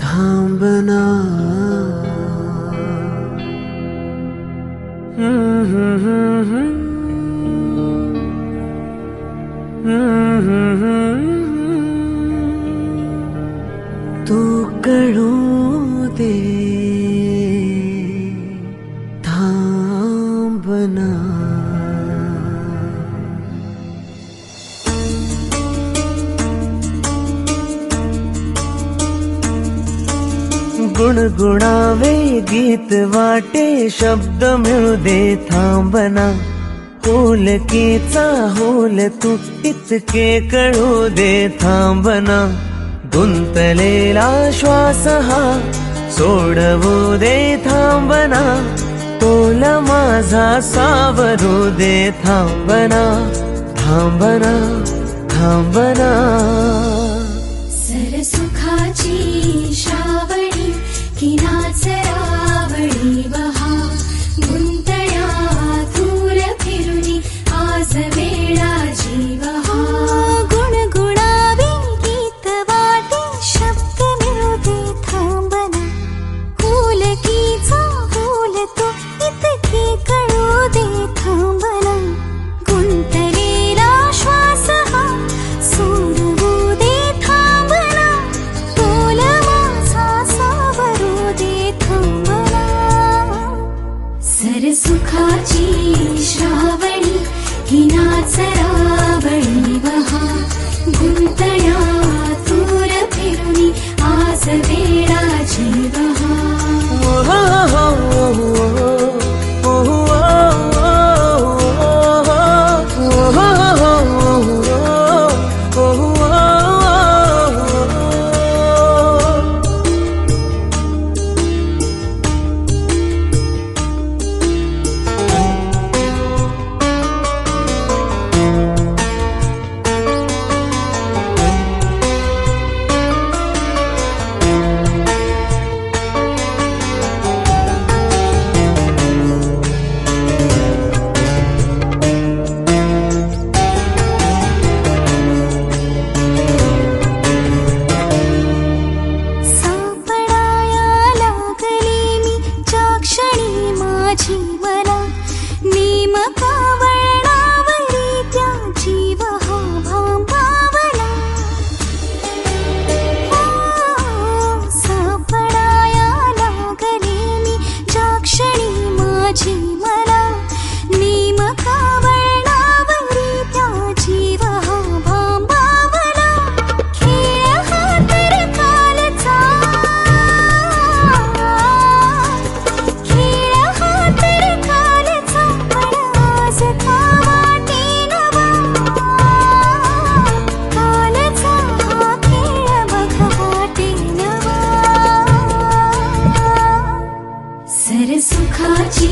थांबना तू कळू दे थांबना गुणगुणावे गीत वाटे शब्द मिळू दे थांबना होलकीचा होल तू इतके कळू दे थांबना गुंतलेला श्वास हा सोडवू दे थांबना तोल माझा सावरू दे थांबना थांबना थांबना सरसुखाची श्रावणी की नाचरावळी वहा गुंतळ्या दूर फिरुनी आज वेळा जीवहा गुणगुणावे गीत वाटे शब्द मिळू दे थांबना होलकीचा होल तो इतके कळू दे थांबना गुंतलेला श्वास हा सोडवू दे थांबना तोल माझा सावरू दे थांबना सरसुखाची श्रावणी ही नाचरावळी वहा गुंतळ्या दूर फिरुनी आज वेळा जीवहा सरसुखाची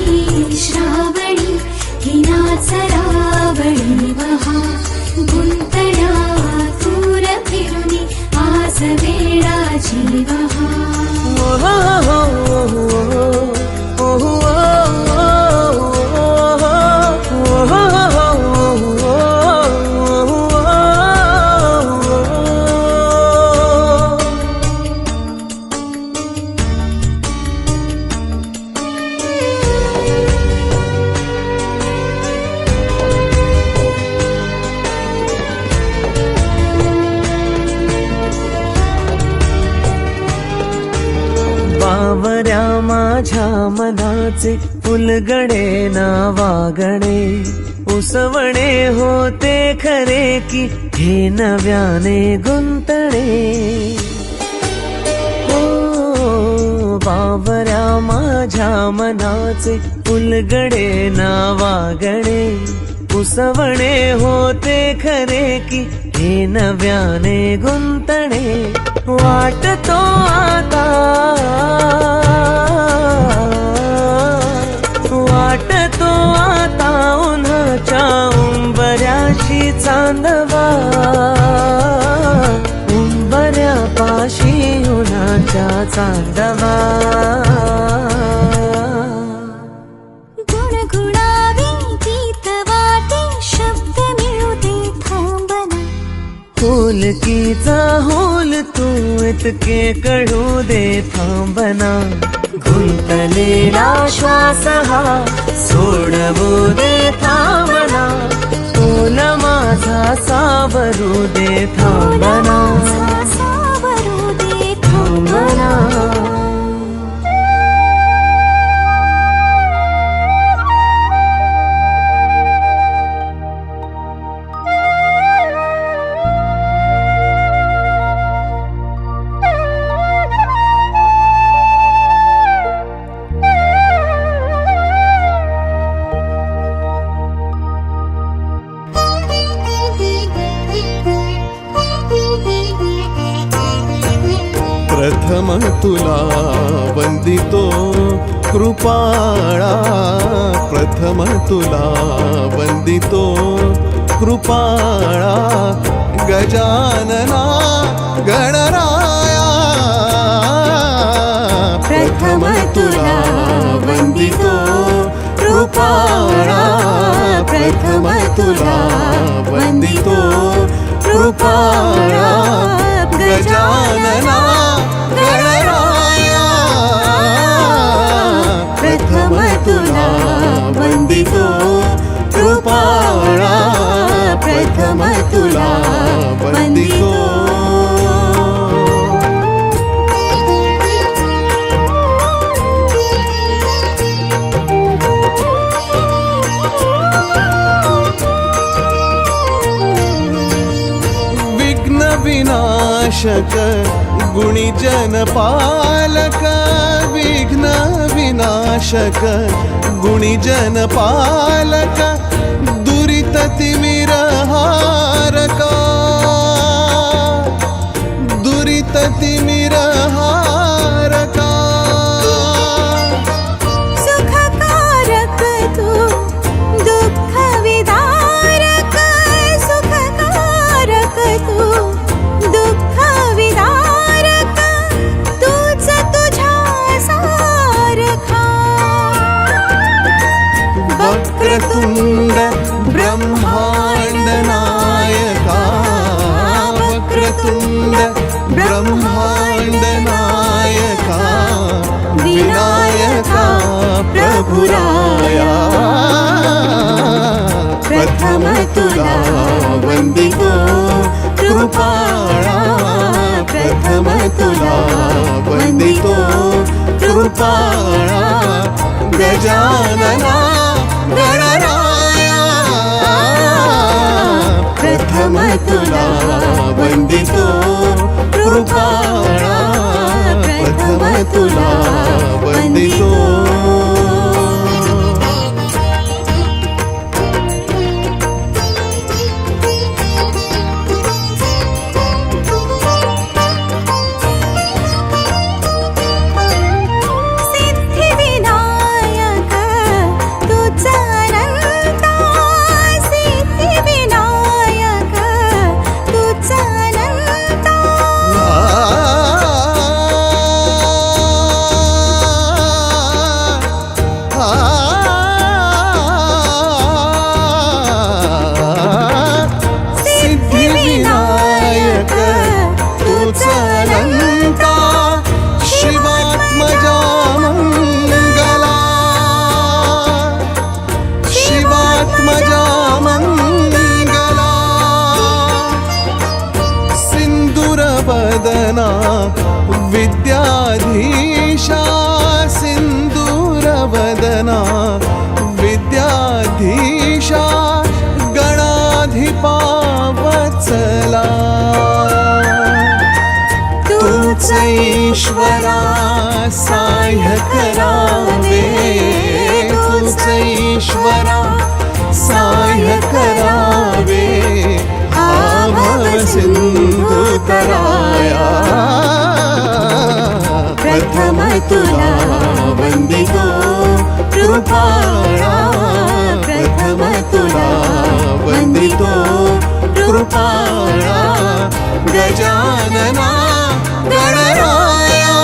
श्रावणी ही नाचरावळी वहा गुंतळ्या दूर फिरुनी आज वेळा जीवहा बावऱ्या माझ्या मनाचे फुलगणे नावागणे उसवणे होते खरे की हे नव्याने गुंतणे हो बावऱ्या माझ्या मनाचे फुलगणे नावागणे उसवणे होते खरे की हे नव्याने गुंतणे वाटतो आता वाटतो आता उन्हाच्या उंबऱ्याशी चांदवा उंबऱ्यापाशी चांदवा. गुणगुणावी गीत वाटे शब्द मिळू दे थांबना. होलकीचा होल तू इतके कळू दे थांबना. गुंतलेला श्वास हा सोडवू दे थांबना. तोल माझा सावरू दे थांबना. सावरू दे थांबना. प्रथम तुला वंदितो कृपाळा. प्रथम तुला वंदितो कृपाळा. गजानना गणराया. प्रथम तुला वंदितो कृपाळा. प्रथम तुला वंदितो कृपाळा. गजानना गणराया. प्रथम तुला वंदितो कृपाळा. प्रथम तुला वंदितो. विघ्न विनाशक गुणीजन पालक. विघ्न विनाशक गुणीजन पालक. दुरित तिमिर हारक. दुरित तिमिर हारक. सुखकारक तू दुःख विदारक. सुखकारक तू दुःख विदारक. तूच तुझ्या सारखा. वक्रतुंड ब्रह्मांड नायका. वक्रतुंड ब्रह्मांड नायका. विनायका प्रभुराया. प्रथम तुला वंदितो कृपाळा. प्रथम तुला वंदितो कृपाळा. गजानना गणराया. प्रथम तुला वंदितो कृपाळा. प्रथम तुला वंदितो. सिद्धिविनायक तुझा अनंता. सिद्धिविनायक तुझा अनंता. सिद्धिविनायक तुझा अनंता. शिवात्मजा मंगला. शिवात्मजा मंगला. सिंदूरवदना विद्याधीशा. सिंदूरवदना विद्याधीशा. गणाधिपा वत्सला. तूच ईश्वरा साह्य करावे. तूच ईश्वरा साह्य करावे. आभव सिंधू तराया. प्रथम तुला वंदितो कृपाळा. प्रथम तुला वंदितो कृपाळा. गजानना गणराया.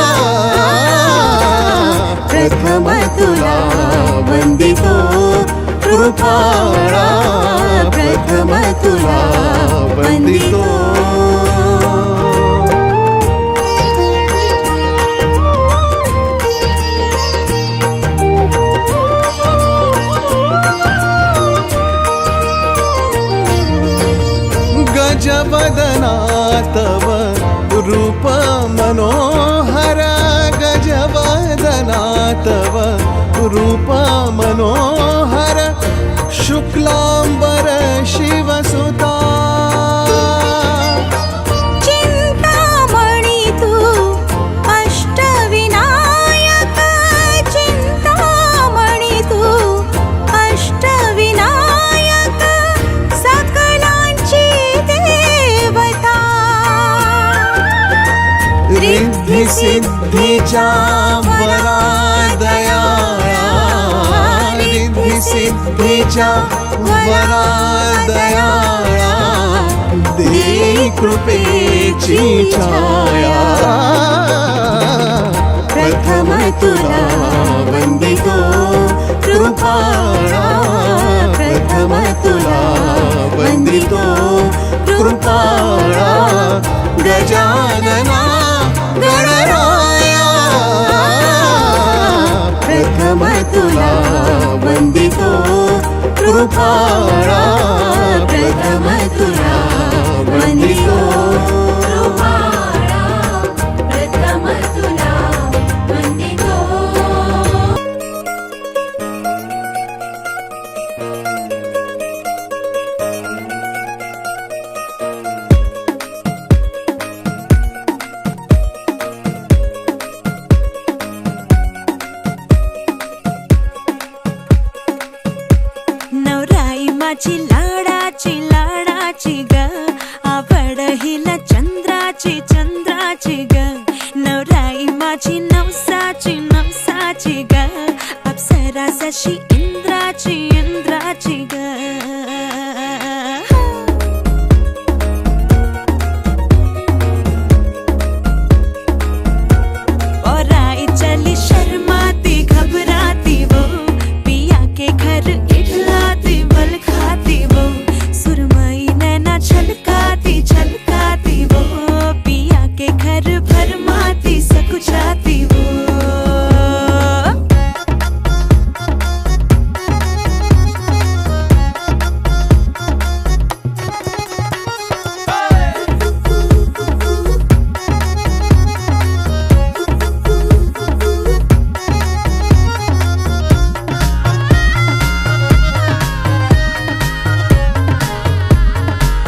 गजवदना तव रूप मनोहर गजवदना तव रूप मनोहर शुक्लांबर शिवसुता चिंतामणी तू अष्टविनायक चिंतामणी तू अष्टविनायक सकलांची देवता रिद्धी सिद्धीच्या वरा दयाळा रिद्धी सिद्धीच्या वरा दयाळा देई कृपेची छाया प्रथम तुला वंदितो कृपाळा प्रथम तुला वंदितो कृपाळा गजानना गणराया प्रथम तुला वंदितो कृपाळा प्रथम तुला वंदितो प्रथम तुला वंदितो नवराई माझी लाडाची लाडाची ग आवड हिला चंद्राची चंद्राची ग नवराई माझी नवसाची नवसाची ग अप्सरा जशी इंद्राची इंद्राची ग और आई चली शर्माती घबराती वो पिया के घर इठलाती बल खाती वो सुरमई नैना छलकाती छलकाती वो पिया के घर भरमाती सकुचाती वो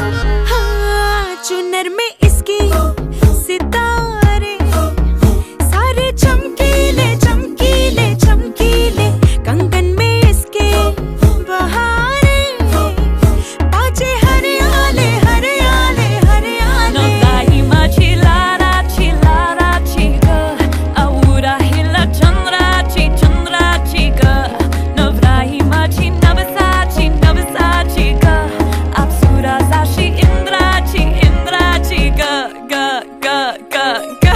हाँ, चुनर में इसकी सितारे सारे चमकीले चमकीले चमकीले कंगन में इसके बहारे बाजे हरियाले हरियाले हरियाले नवराई माझी लाडाची लाडाची ग औरा हिला चंद्राची चंद्राची ग नवराई माझी नवसाची नवसाची ग अप्सरा जशी इंद्राची इंद्राची ग ग ग ग ग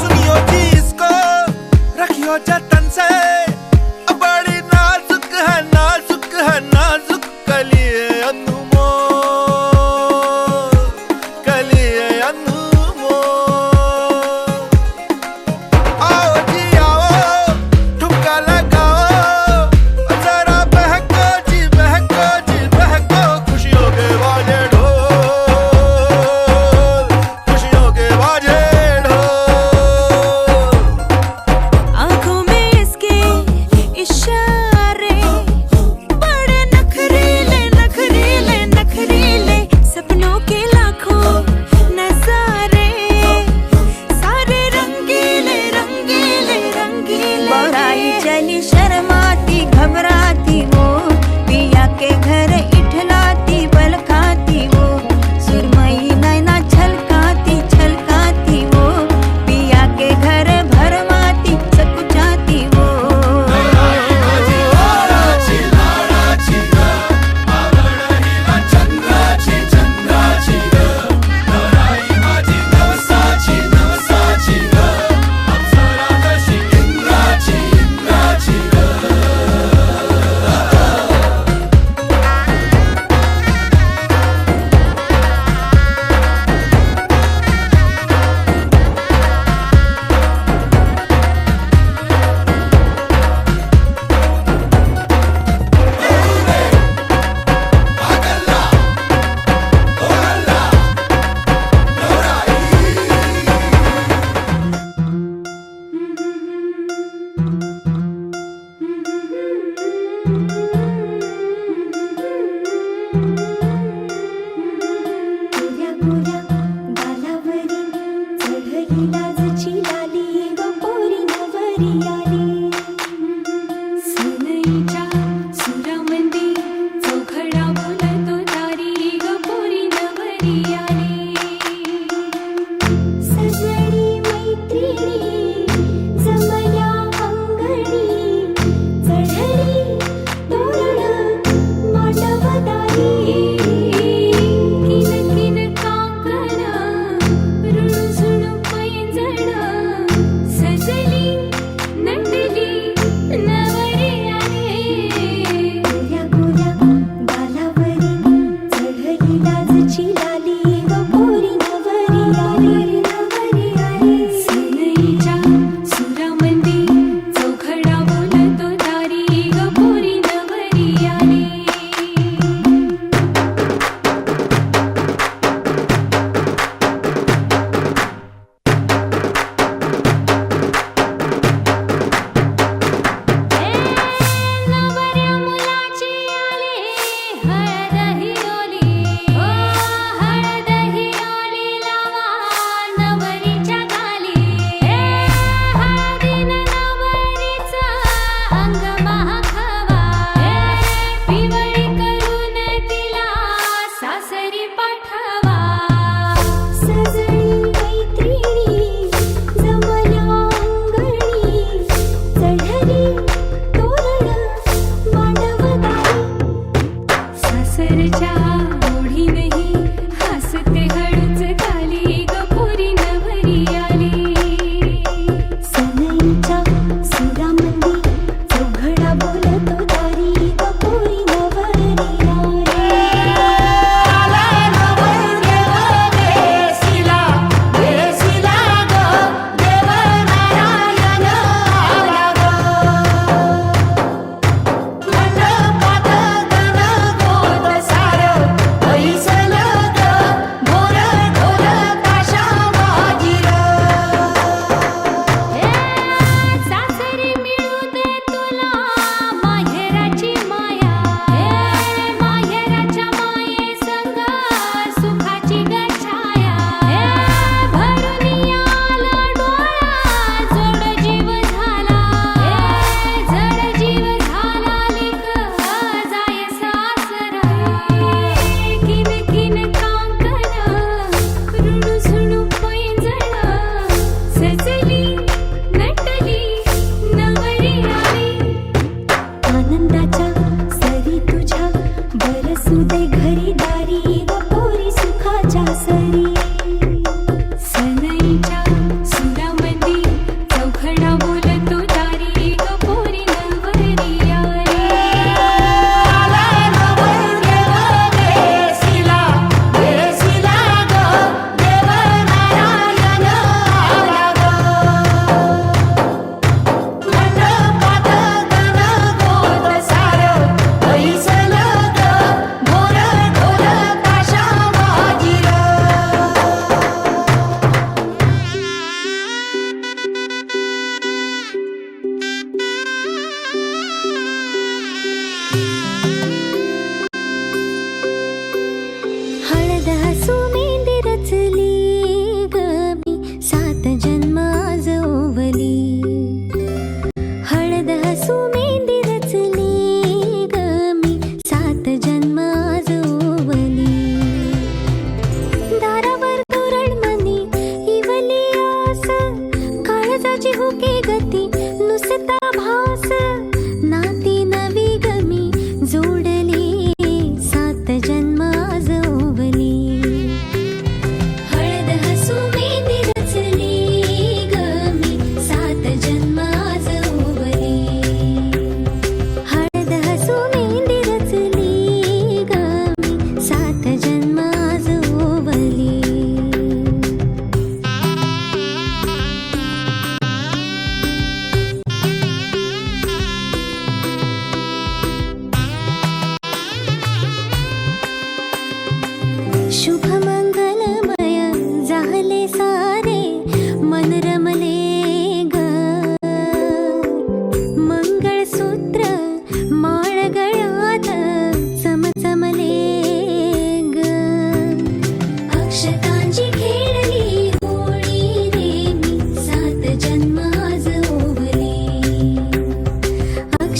सुनियो जी इसको रखियो जतन से बड़ी नाजुक है नाजुक कलिए अनमोल कलिए अनमोल आओ जी आओ ठुमका लगाओ जरा बहको जी बहको जी बहको खुशियों के बाजे ढोल खुशियों के बाजे ढोल आँखों में इसके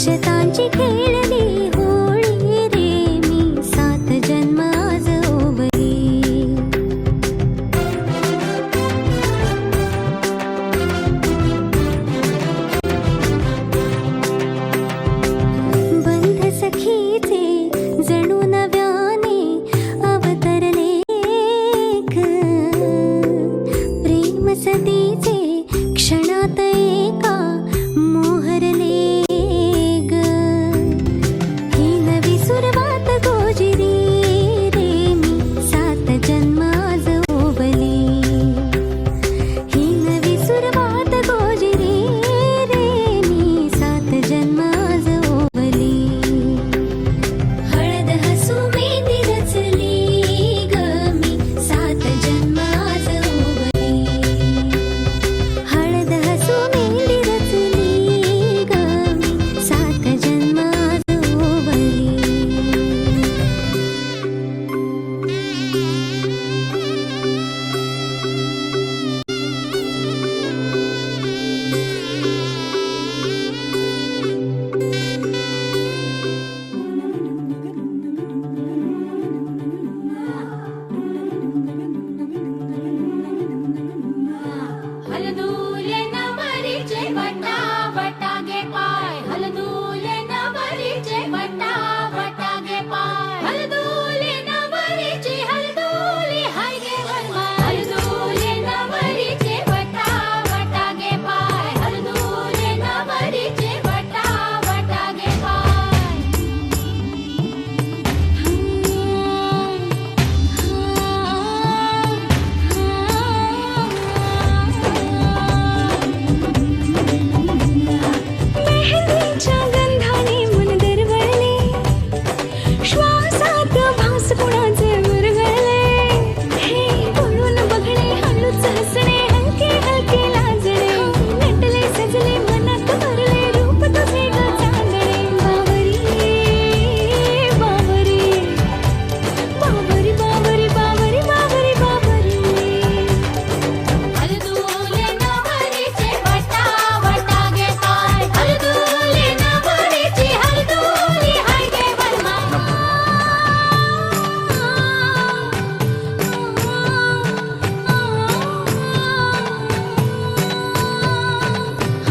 आशतांची खेळली होळी रे, मी 7 जन्म आज ओवली. बंध सखीचे जणू नव्याने अवतरले ग, प्रेम सदीचे क्षणात एका मोहरले ग. ही नवी सुरुवात गोजिरी रे, मी 7 जन्म आज ओवली. ही नवी सुरुवात गोजिरी रे, मी 7 जन्म आज ओवली. हळद हसू मेहंदी रचली ग, मी 7 जन्म आज ओवली. हळद हसू मेहंदी रचली ग, मी 7 जन्म आज ओवली. हलदूले नवरीचे वटा वटागे पाय, हलदूले नवरीचे वटा वटागे पाय. हलदूले नवरीचे हलदूले हाय गे वरमा, हलदूले नवरीचे वटा वटागे पाय, हलदूले नवरीचे वटा वटागे पाय. मेहंदीच्या गंधाने मन दरवळले, श्वासात भास कुणाचे विरघळले. हे बोलून बघणे, हळूच हसणे, हलके हलके लाजणे, नटले सजले मनात भरले रूप तुझे ग चांदणे. बावरी बावरी बावरी बावरी बावरी बावरी बावरी. हलदूले नवरीचे वटा वटागे पाय, हलदूले नवरीचे हलदूले हाय गे वरमा.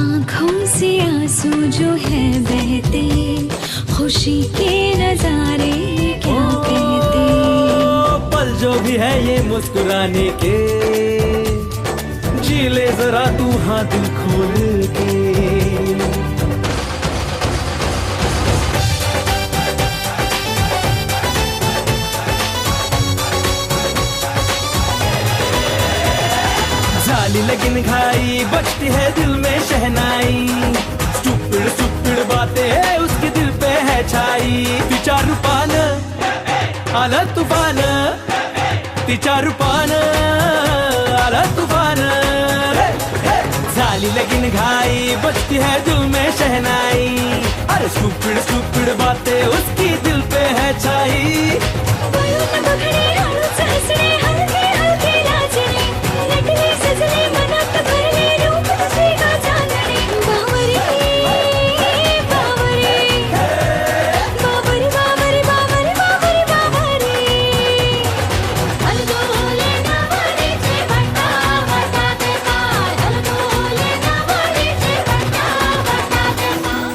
आँखों से आंसू जो है बहते, खुशी के नजारे क्या कहते. पल जो भी है ये मुस्कुराने के, जी ले जरा तू हाँ दिल खोल के. झाली लगन घाई, बजती है दिल में शहनाई. स्टूपिड स्टूपिड बातें है उसके दिल पे है छाई. तिच्या रूपानं आलं तुफान, तिच्या रूपानं आलं तुफान. झाली लगन घाई, बजती है दिल में शहनाई. अरे स्टूपिड स्टूपिड बातें उसकी दिल पे है छाई. बोलून बघणे, हळूच हसणे, हलके हलके लाजणे, नटले सजले मनात भरले रूप तुझे ग चांदणे. बावरी बावरी बावरी बावरी बावरी बावरी बावरी. हलदूले नवरीचे वटा वटागे पाय, हलदूले नवरीचे वटा वटागे पाय.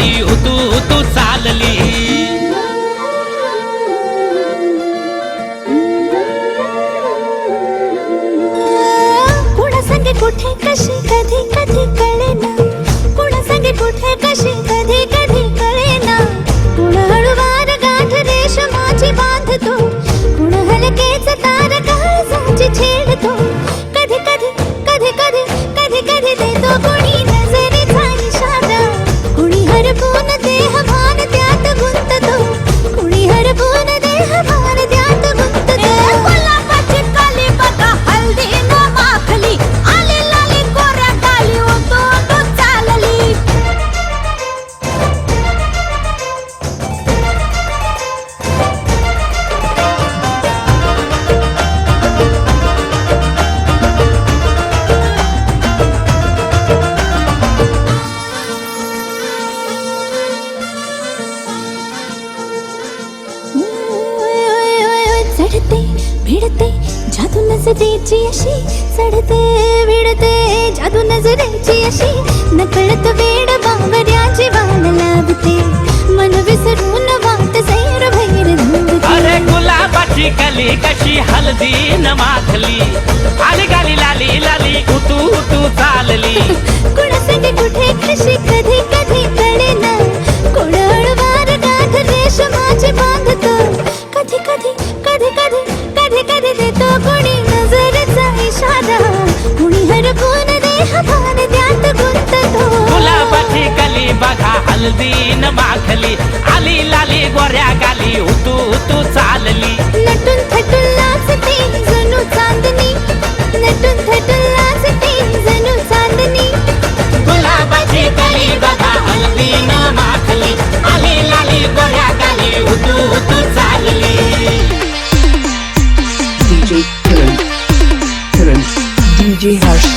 गाली उतू चालली कुणा संगे कुठे कशी कधी कधी कळेना कुणा संगे कुठे कशी कधी कधी कळेना कुण हळूवार गाठ रेशमाची बांधतो कुण हलकेच तार काळजाची छेडतो कधी कधी कधी कधी कधी कधी देतो कुणी नजरेचा इशारा कुणी हरपून देह भान त्यात गुंततो कुणी हरपून देह भान त्यात गुंततो गुलाबाची काली बघा हल्दी न माखली आले लाली कोऱ्या गाली उतू चालली चढते भिडते जादू नजरेची अशी चढते भिडते जादू नजरेची अशी नकळत वेड बावऱ्याची वाण लाभते मन विसरून वाट सैर भैर धुंदते अरे गुलाबाची कली कशी हलदी न माखली आली गाली लाली लाली उतू चालली कुणा संगे कुठे कशी कधी कधी कळेना कोण हळूवार गाठ रेशमाची बांधतो कधी कधी कधी कधी कधी कधी देतो कुणी नजरेचा इशारा कुणी हरपून देह भान त्यात गुंततो गुलाबाची कली बघा हलदी न माखली आली लाली गोऱ्या गाली उतू चालली नटून थटून लाजते जणू चांदणी नटून थटून लाजते जणू चांदणी गुलाबाची कली बघा हलदी न माखली आली लाली गोऱ्या गाली उतू चालली DJ Kiran DJ Harsh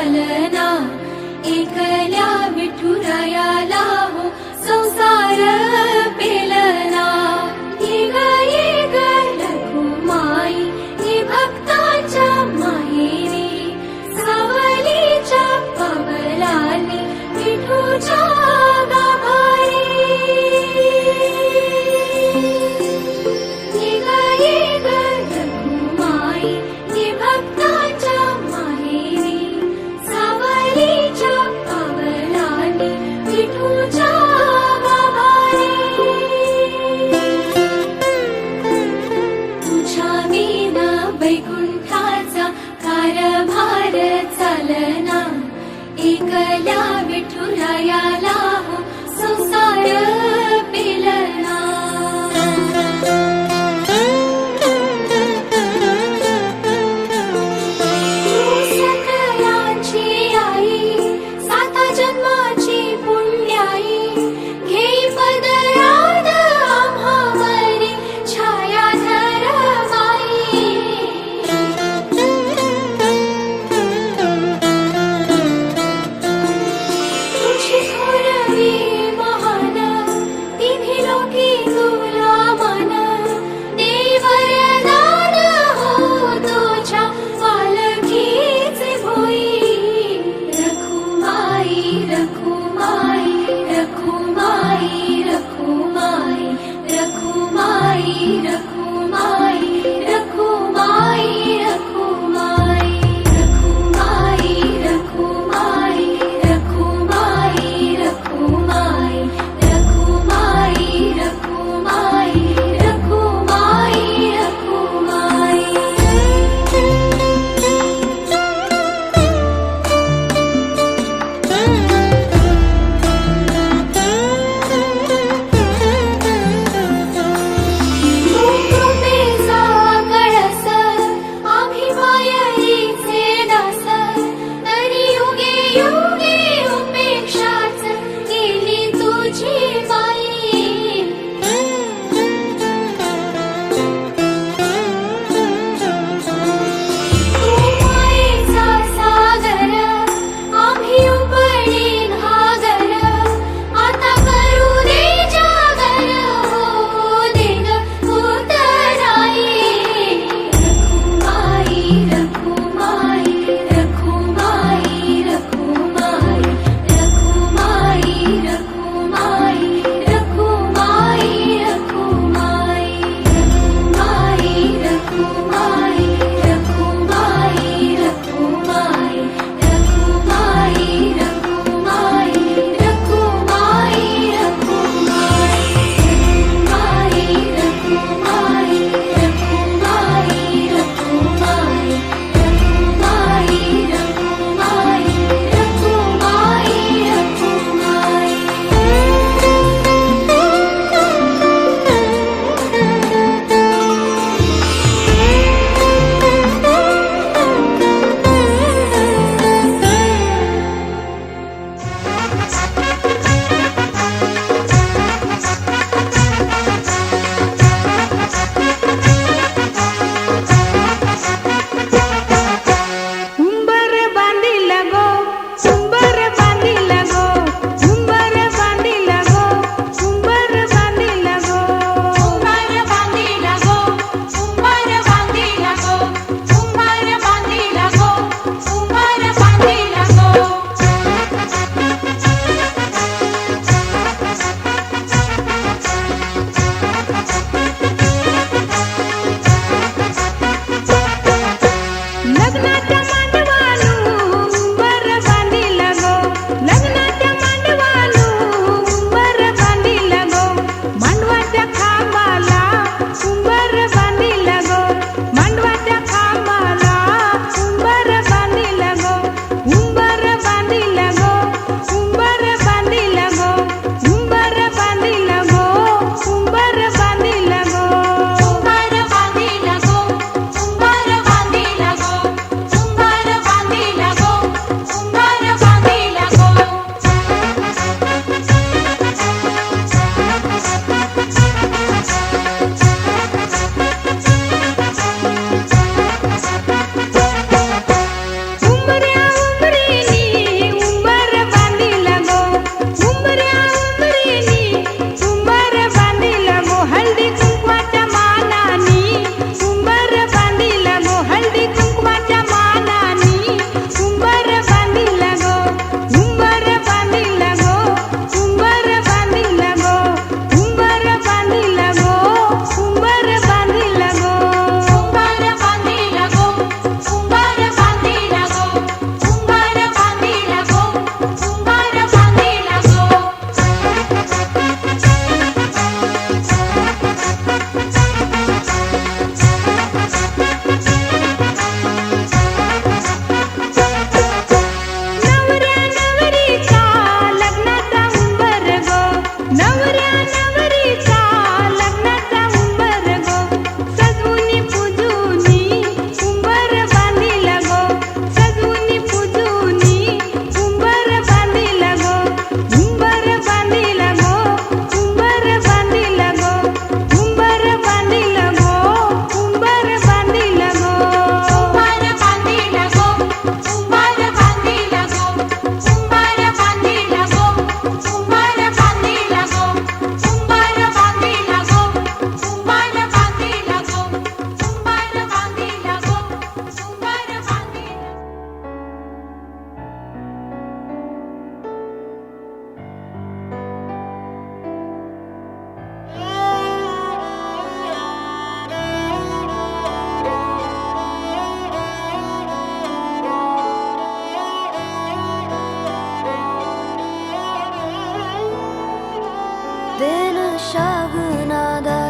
चालना एकल्या विठुरायाला हो संसार पेलना ये ग रखुमाई ये भक्ताच्या माहेरी सावलीच्या पवलाली विठूच्या गाभारी ये ग रखुमाई ये भक्ताच्या माहेरी सावलीच्या पवलाली विठूच्या गाभारी तुझ्या विना वैकुंठाचा कारभार चालना एकल्या विठुरायाला हो संसार पेलना तू सकलांची आई साता जन्माची पुण्याई घेई पदरात आम्हावरी छायाधर माई तुझी थोरवी महान तिन्ही लोकी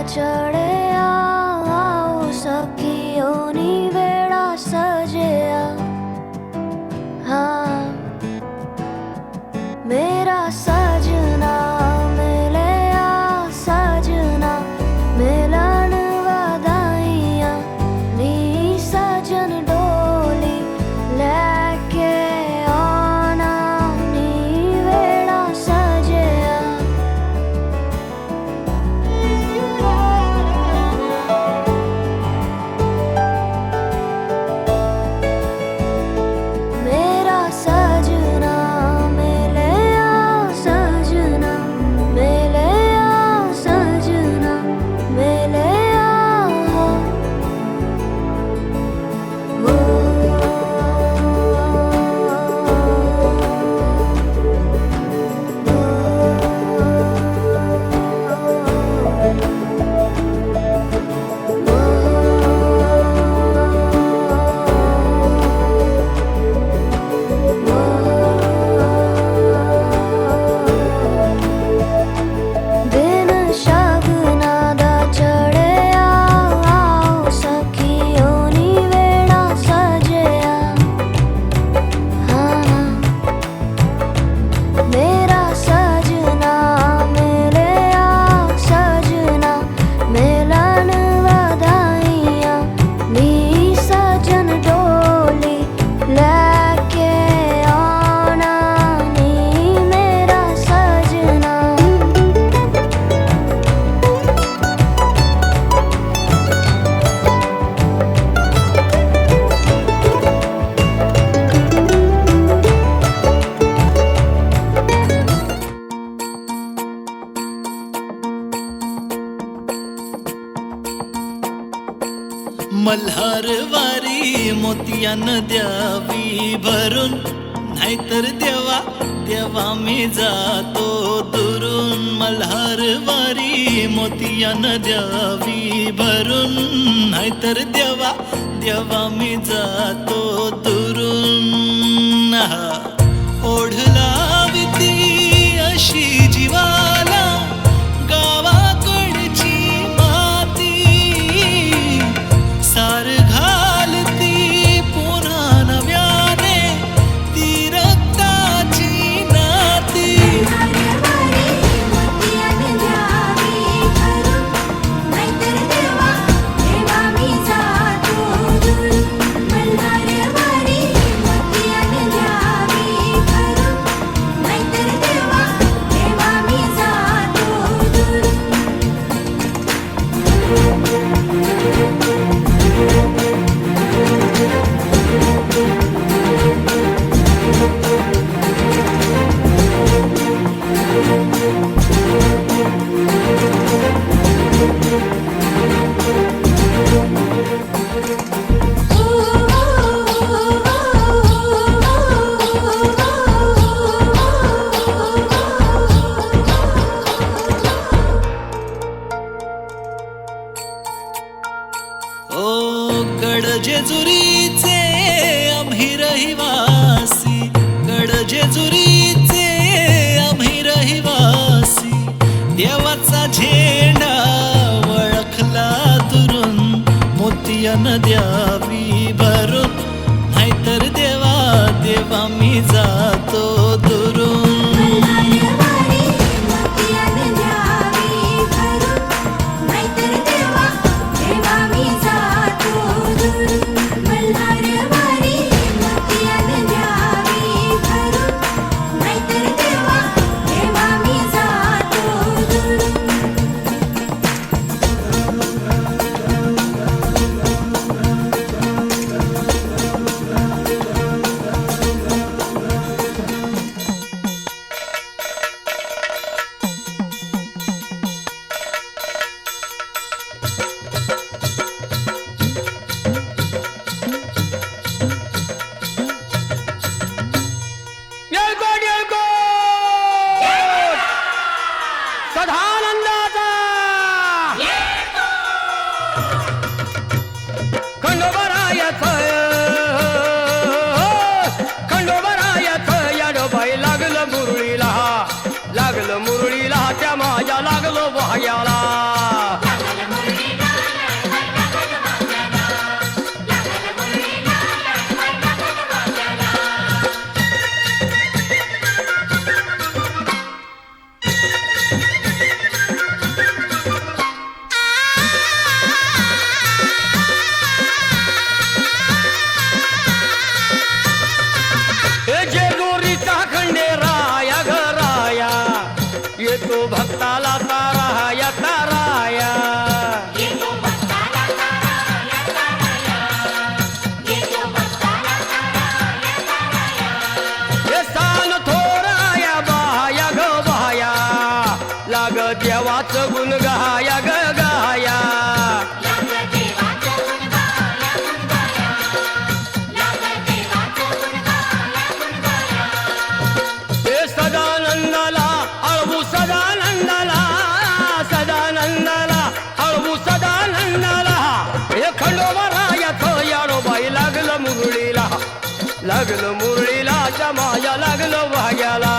चढ़े आओ सखियों नी वेड़ा सजया हाँ मेरा सजना मिले आ सजना मिलन वधाइयां नी सजन डोली लेके आना नी वेड़ा सजया मेरा सजना मिले आ सजना मिले आ सजना मिले आ दिन शगना दा चढ़े आओ सखियों नी वेड़ा सजया हाँ मेरा सजना मिले आ सजना मिलन वधाइयां नी सजन डोली लेके आना नी मेरा सजना मल्हारवारी मोतियानं द्यावी भरून नाहीतर देवा देवा मी जातो दुरून मल्हारवारी मोतियानं द्यावी भरून नाहीतर देवा देवा मी जातो दुरून ओढ लावी ती अशी जीवाला गावाकडची माती सार घालती पुन्हा नव्याने ती रक्ताची नाती गड जेजुरीचे आम्ही रहिवासी गड जेजुरीचे आम्ही रहिवासी देवाचा झेंडा वळखला दुरून मोतियानं द्यावी भरून नाहीतर देवा देवा मी जातो दुरून लागलं मुरळीला त्या माझ्या लागलो भाग्याला लागलं मुरळीला त्या माझ्या लागलं भाग्याला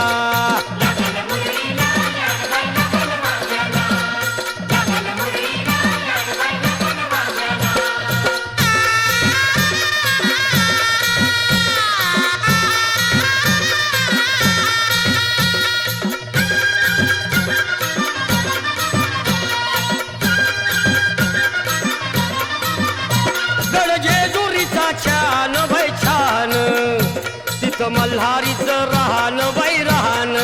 गडजेजुरीचा छान बाई छान तिथं मल्हारीचं राहण बाई राहण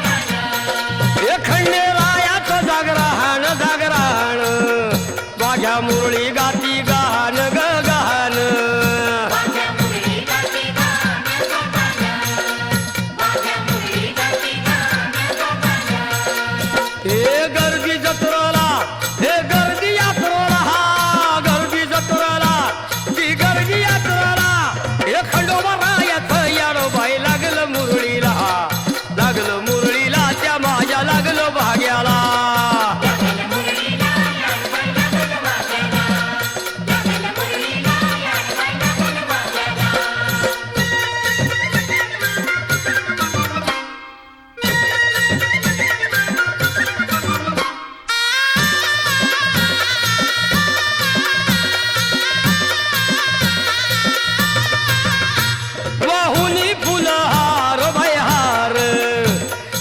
हे खंडेरायाचं जागराहण जागराहण माझ्या मुरळी गाती गाहन ग गाहन हे गर्दी जत्रेला हे गर्दी यात्रेला हा गर्दी जत्रेला ती गर्दी यात्रेला हे खंडोबा रायाचं यारो बाई लागलं मुरळीला लागलं मुरळीला त्या माझ्या लागलं भाग्याला वाहुनी फुलहार बाई हार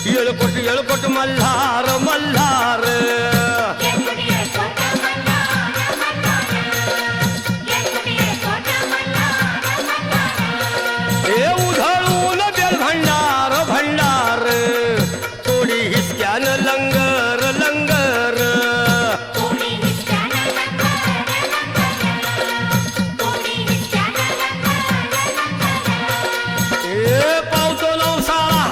येळकोट मल्हार मल्हार हे उधळून बेल भंडार भंडार थोडी हिसक्यान लंगर लंगर हे पावतो नवसाला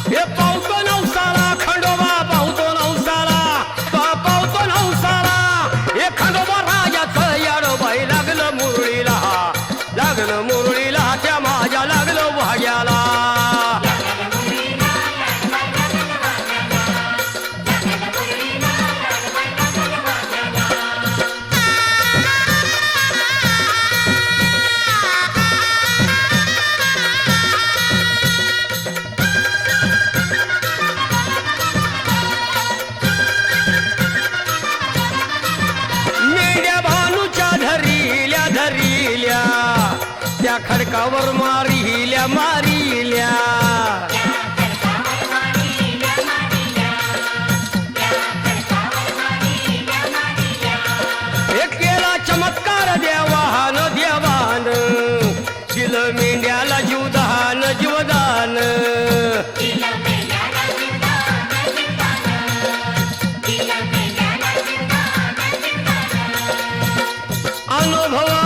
हे पावतो नवसाला खंडोबा पावतो नवसाला पावतो नवसाला हे खंडोबा राजाचं यारो बाई लागलं मुरळीला लागलं मुरळीला त्या माझ्या लागलं भाग्याला मेंढ्या भानूच्या धरिल्या धरिल्या त्या खडकावर मारिल्या मारिल्या हे केला चमत्कार देवान देवान दिलं मेंढ्याला जीवदान जीवदान अनुभव